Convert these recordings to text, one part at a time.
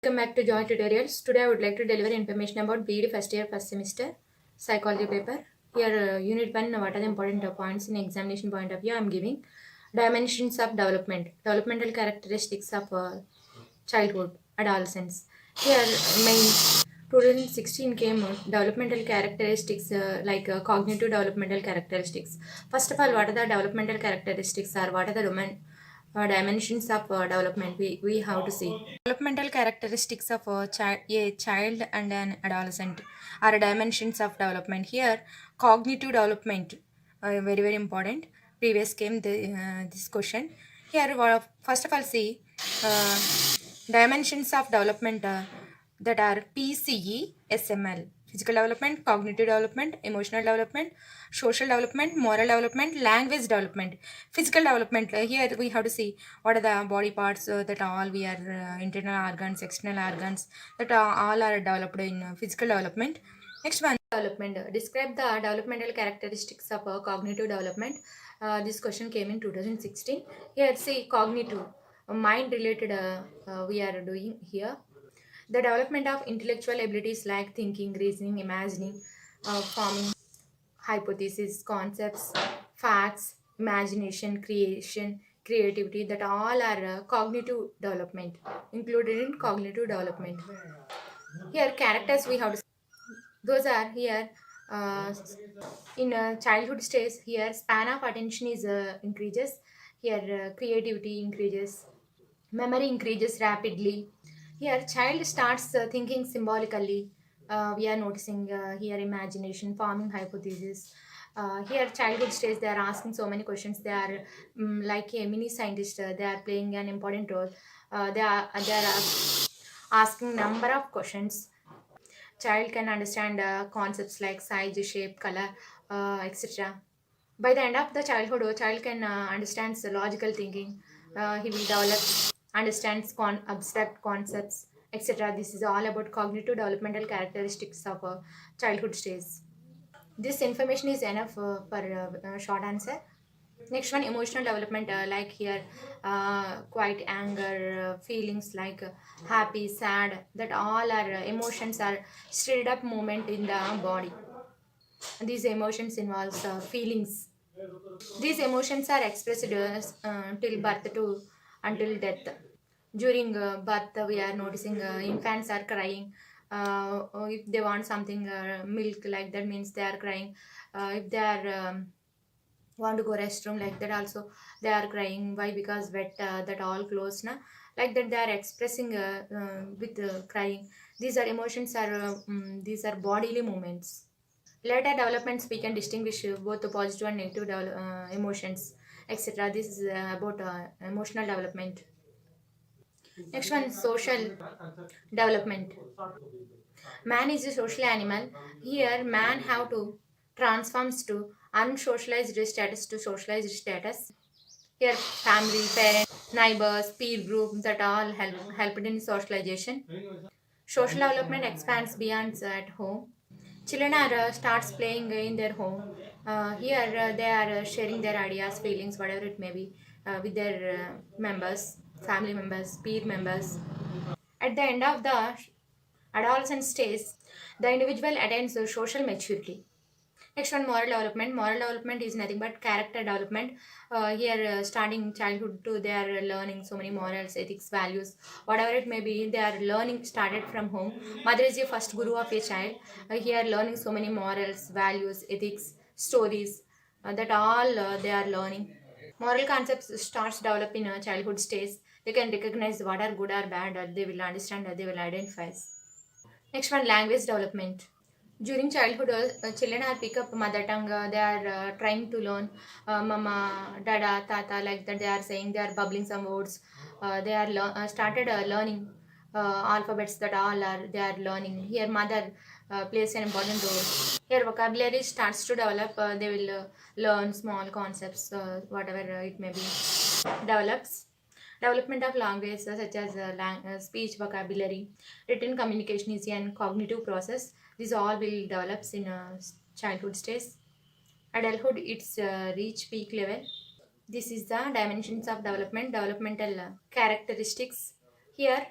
Welcome back to Joy Tutorials. Today I would like to deliver information about BD first year first semester psychology paper. Here unit 1, what are the important points in examination point of view I am giving. Dimensions of development, developmental characteristics of childhood, adolescence. Here main 2016 came developmental characteristics cognitive developmental characteristics. First of all, what are the developmental characteristics or what are the dimensions of development we have to see. Developmental characteristics of a child and an adolescent are dimensions of development. Here, cognitive development, very important. Previous came this question. Here, first of all, see uh, dimensions of development that are PCE, SML. Physical development, cognitive development, emotional development, social development, moral development, language development. Physical development, here we have to see what are the body parts that all we are internal organs, external organs that all are developed in physical development. Next one, development. Describe the developmental characteristics of cognitive development. This question came in 2016. Here, see cognitive, mind related. We are doing here the development of intellectual abilities like thinking, reasoning, imagining, forming hypotheses, concepts, facts, imagination, creation, creativity, that all are cognitive development, included in cognitive development. Here, characters we have to, those are here uh, in childhood stage. Here, span of attention is increases. Here, creativity increases, memory increases rapidly. Here, child starts thinking symbolically. We are noticing here imagination, forming hypothesis. Here, childhood stage, they are asking so many questions. They are like a mini scientist. They are playing an important role. They are asking number of questions. Child can understand concepts like size, shape, color, etc. By the end of the childhood, a child can understand the logical thinking. He will develop, understands abstract concepts, etc. This is all about cognitive developmental characteristics of childhood stage. This information is enough for a short answer. Next one, emotional development, like here, quite anger, feelings like happy, sad, that all are emotions are stirred up moment in the body. These emotions involves feelings. These emotions are expressed till birth to until death. During birth, we are noticing infants are crying. If they want something milk, like that means they are crying. If they are want to go restroom, like that also they are crying. Why? Because wet, that all closed na, like that they are expressing with crying. These are emotions are these are bodily movements. Later developments, we can distinguish both the positive and negative emotions, etc. This is about emotional development. Next one, social development. Man is a social animal. Here, man have to transforms to unsocialized status to socialized status. Here, family, parents, neighbors, peer group, that all helped in socialization. Social development expands beyond at home. Children are starts playing in their home. Here they are sharing their ideas, feelings, whatever it may be, with their members, family members, peer members. At the end of the adolescent stage, the individual attains social maturity. Next one, moral development. Moral development is nothing but character development. Here, starting childhood to they are learning so many morals, ethics, values, whatever it may be. They are learning started from home. Mother is the first guru of a child. Here, learning so many morals, values, ethics, stories. That all they are learning. Moral concepts starts develop in a childhood stage. They can recognize what are good or bad, or they will understand, or they will identify. Next one, language development. During childhood, children are pick up mother tongue. They are trying to learn mama, dada, tata, like that. They are saying, they are bubbling some words. They are started learning alphabets, that all are they are learning. Here, mother plays an important role. Here, vocabulary starts to develop. They will learn small concepts, whatever it may be, develops. Development of language such as speech, vocabulary, written communication is a cognitive process. This all will develops in childhood stage. Adulthood, it's reach peak level. This is the dimensions of development, developmental characteristics. Here,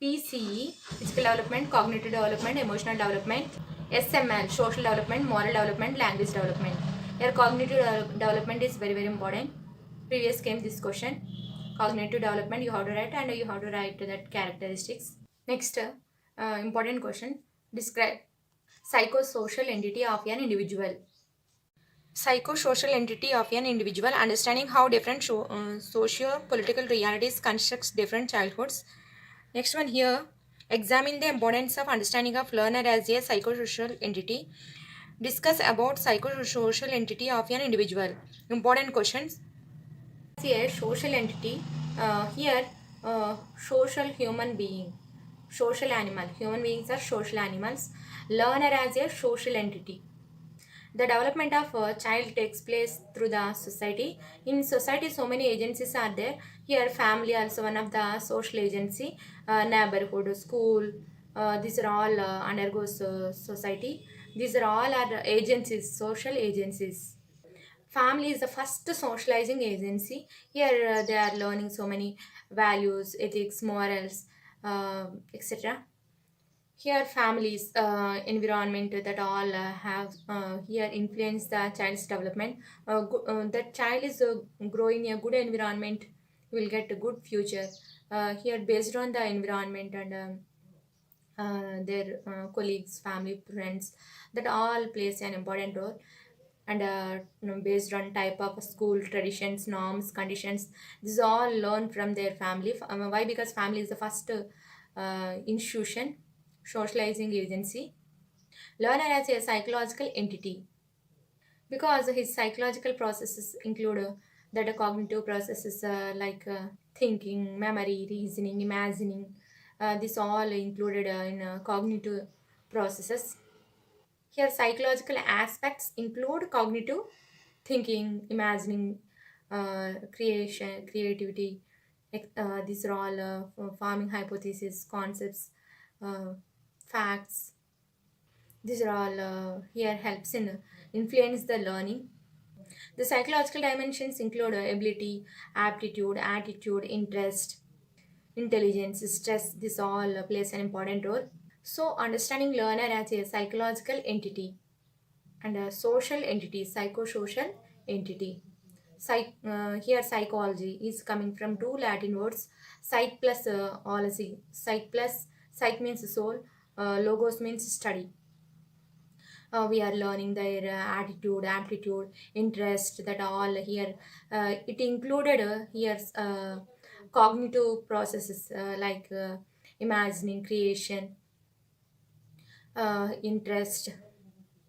PCE, physical development, cognitive development, emotional development. SML, social development, moral development, language development. Here cognitive development is very important. Previous came this question. Cognitive development you have to write, and you have to write that characteristics. Next, important question. Describe psychosocial entity of an individual. Psychosocial entity of an individual, understanding how different socio-political realities constructs different childhoods. Next one here, examine the importance of understanding of learner as a psychosocial entity. Discuss about psychosocial entity of an individual. Important questions. Here, social entity. Here, social human being, social animal. Human beings are social animals. Learner as a social entity. The development of a child takes place through the society. In society, so many agencies are there. Here, family also one of the social agency. Neighborhood, school. These are all undergoes society. These are all are agencies, social agencies. Family is the first socializing agency. Here, they are learning so many values, ethics, morals, etc. Here families, environment that all have here influence the child's development. That child is growing in a good environment will get a good future. Here based on the environment and their colleagues, family, friends, that all plays an important role. And based on type of school, traditions, norms, conditions, this all learn from their family. Why? Because family is the first institution, socializing agency. Learner as a psychological entity, because his psychological processes include that cognitive processes like thinking, memory, reasoning, imagining. This all included in cognitive processes. Here, psychological aspects include cognitive thinking, imagining, creation, creativity. These are all forming hypotheses, concepts, uh, facts. These are all here helps in influence the learning. The psychological dimensions include ability, aptitude, attitude, interest, intelligence, stress. This all plays an important role. So, understanding learner as a psychological entity and a social entity, psychosocial entity. Here, psychology is coming from two Latin words, psych plus ology. Psych means soul, logos means study. We are learning their attitude, aptitude, interest, that all here. It included here cognitive processes like imagining, creation, interest,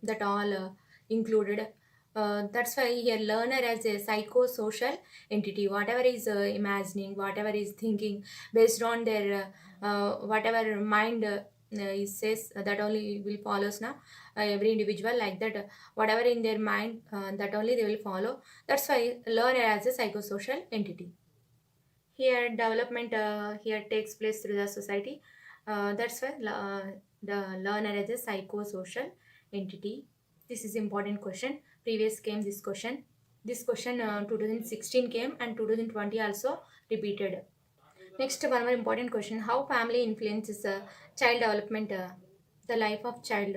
that all included. That's why here learner as a psychosocial entity, whatever is imagining, whatever is thinking, based on their whatever mind is says, that only will follows now. Every individual like that, whatever in their mind, that only they will follow. That's why learner as a psychosocial entity. Here development here takes place through the society. That's why the learner as a psychosocial entity. This is important question. Previous came this question. This question 2016 came and 2020 also repeated. Next, one more important question: how family influences child development, the life of child.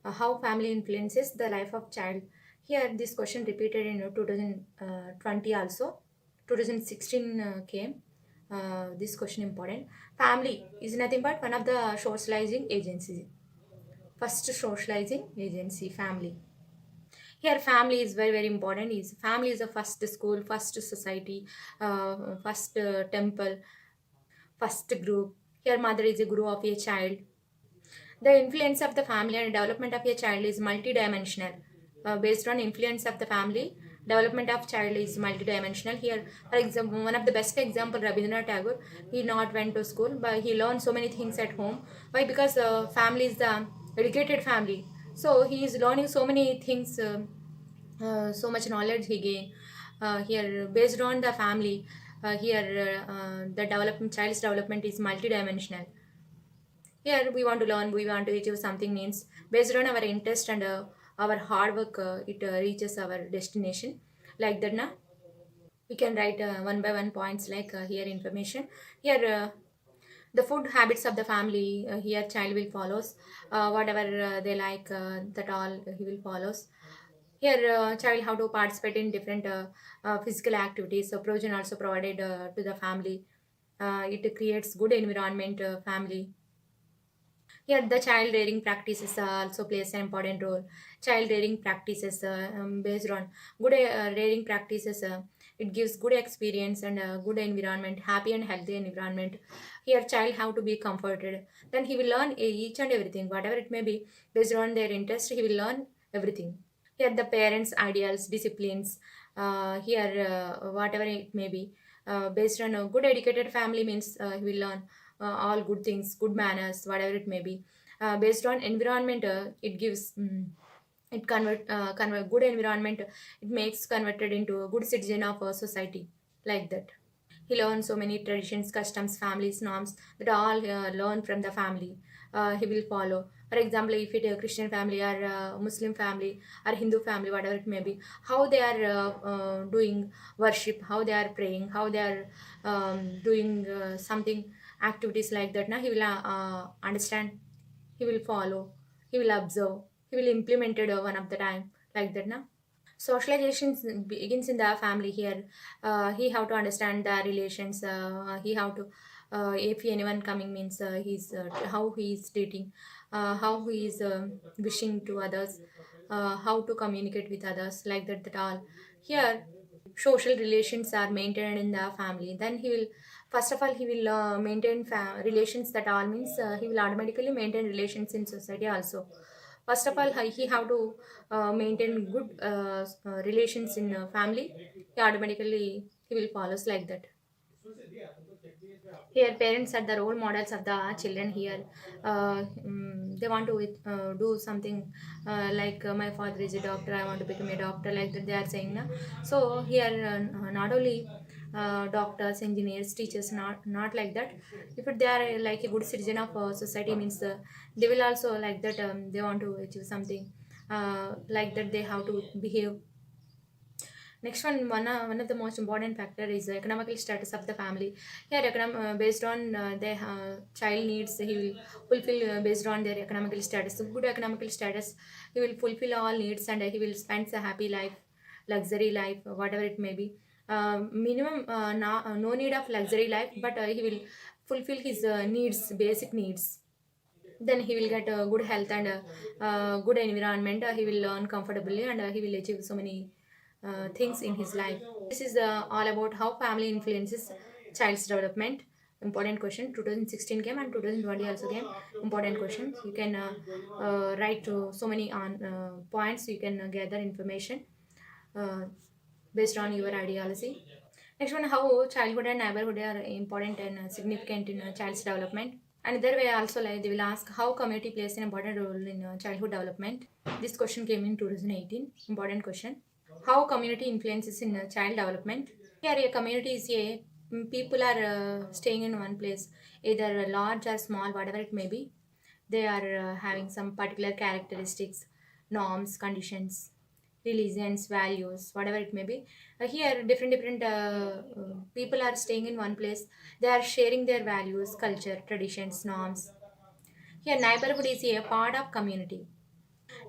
How family influences the life of child. Here, this question repeated in 2020 also. 2016 came. This question important. Family is nothing but one of the socializing agencies. First socializing agency, family. Here, family is very important. Is family is the first school, first society, first temple, first group. Here, mother is a guru of a child. The influence of the family and development of a child is multidimensional. Based on influence of the family, development of child is multidimensional. Here, for example, one of the best example, Rabindranath Tagore, he not went to school, but he learned so many things at home. Why? Because family is the educated family. So he is learning so many things, so much knowledge he gained. Here, based on the family, here the development, child's development is multidimensional. Here we want to learn, we want to achieve something means based on our interest and our hard work, it reaches our destination. Like that, na? We can write one by one points like here information. Here The food habits of the family, here child will follows whatever they like, that all he will follows. Here child how to participate in different physical activities, so provision also provided to the family. It creates good environment, family. Here, the child rearing practices also plays an important role. Child rearing practices, based on good rearing practices, it gives good experience and good environment, happy and healthy environment. Here, child have to be comforted. Then he will learn each and everything, whatever it may be, based on their interest. He will learn everything. Here, the parents' ideals, disciplines. Here, whatever it may be, based on a good educated family means he will learn all good things, good manners, whatever it may be. Based on environment, it gives. It convert good environment. It makes converted into a good citizen of a society, like that. He learns so many traditions, customs, families, norms that all learn from the family. He will follow. For example, if it a Christian family or Muslim family or Hindu family, whatever it may be, how they are doing worship, how they are praying, how they are doing something activities like that. Now he will understand. He will follow. He will observe. He will implement it one of the time, like that. Now socialization begins in the family. Here he have to understand the relations. He have to if anyone coming means he's how he is treating, how he is wishing to others, how to communicate with others, like that, that all. Here social relations are maintained in the family. Then he will, first of all, he will maintain relations, that all means he will automatically maintain relations in society also. First of all, he have to maintain good relations in family. He automatically he will follows, like that. Here parents are the role models of the children. Here they want to do something, like my father is a doctor, I want to become a doctor, like that they are saying na. So here not only doctors, engineers, teachers, not like that. If they are like a good citizen of society means they will also like that, they want to achieve something, like that they have to behave. Next one of the most important factor is the economical status of the family. Here, based on their child needs, he will fulfill based on their economical status. So good economical status, he will fulfill all needs and he will spend a happy life, luxury life, whatever it may be. Minimum, no need of luxury life, but he will fulfill his needs, basic needs. Then he will get good health and good environment. He will learn comfortably and he will achieve so many things in his life. This is all about how family influences child's development. Important question. 2016 came and 2020 also came. Important question. You can write to so many on points. You can gather information uh, based on your ideology. Next one, how childhood and neighborhood are important and significant in a child's development. Another way also, like they will ask how community plays an important role in childhood development. This question came in 2018. Important question. How community influences in child development. Here, a community is a people are staying in one place, either large or small, whatever it may be. They are having some particular characteristics, norms, conditions, religions, values, whatever it may be. Here, different people are staying in one place. They are sharing their values, culture, traditions, norms. Here, neighborhood is a part of community.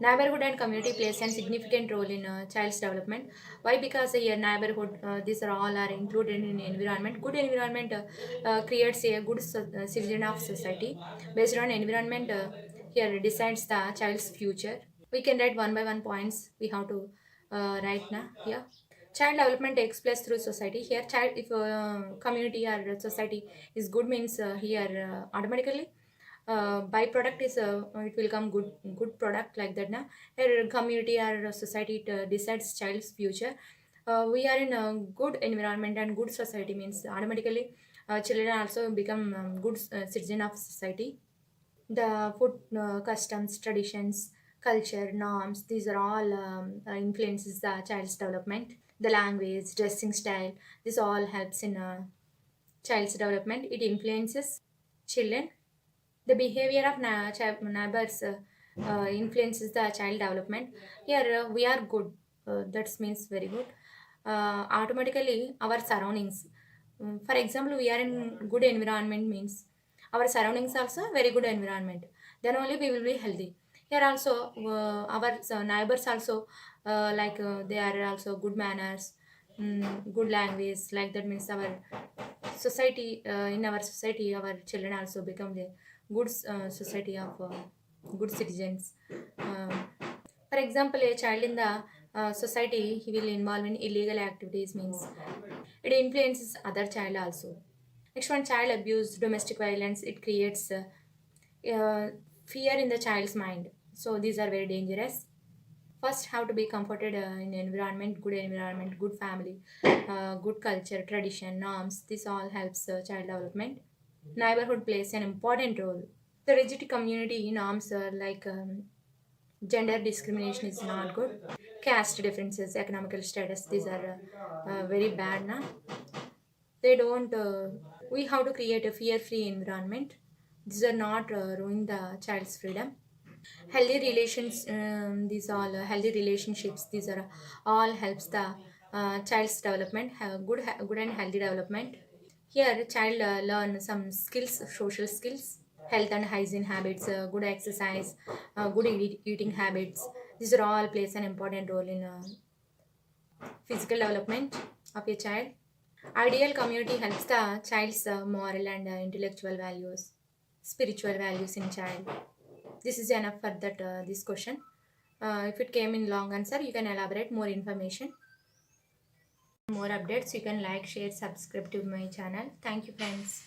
Neighborhood and community plays a significant role in a child's development. Why? Because your neighborhood, these are all are included in environment. Good environment creates a good citizen of society. Based on environment, here decides the child's future. We can write one by one points. We have to write now here. Child development takes place through society. Here, child if community or society is good means here automatically byproduct is it will come good product, like that now. Here community or society, it decides child's future. We are in a good environment and good society means automatically children also become good citizen of society. The food, customs, traditions, culture, norms, these are all influences the child's development. The language, dressing style, this all helps in child's development. It influences children. The behavior of neighbors influences the child development. Here we are good, that means very good. Automatically, our surroundings. For example, we are in good environment means our surroundings also very good environment, then only we will be healthy. Here also our neighbors also they are also good manners, good language, like that means our society, in our society our children also become the good society of good citizens. um, for example, a child in the society, he will involve in illegal activities means it influences other child also. Next one, child abuse, domestic violence, it creates fear in the child's mind, so these are very dangerous. First, how to be comforted in environment, good family, good culture, tradition, norms, this all helps child development. Neighborhood plays an important role. The rigid community norms are gender discrimination is not good. Caste differences, economical status, these are very bad now. They don't. We have to create a fear-free environment. These are not ruin the child's freedom. Healthy relations. These all healthy relationships. These are all helps the child's development. Have good and healthy development. Here, child learn some skills, social skills, health and hygiene habits, good exercise, good eating habits. These are all plays an important role in physical development of a child. Ideal community helps the child's moral and intellectual values, spiritual values in child. This is enough for that this question. If it came in long answer, you can elaborate more information. More updates, you can like, share, subscribe to my channel. Thank you, friends.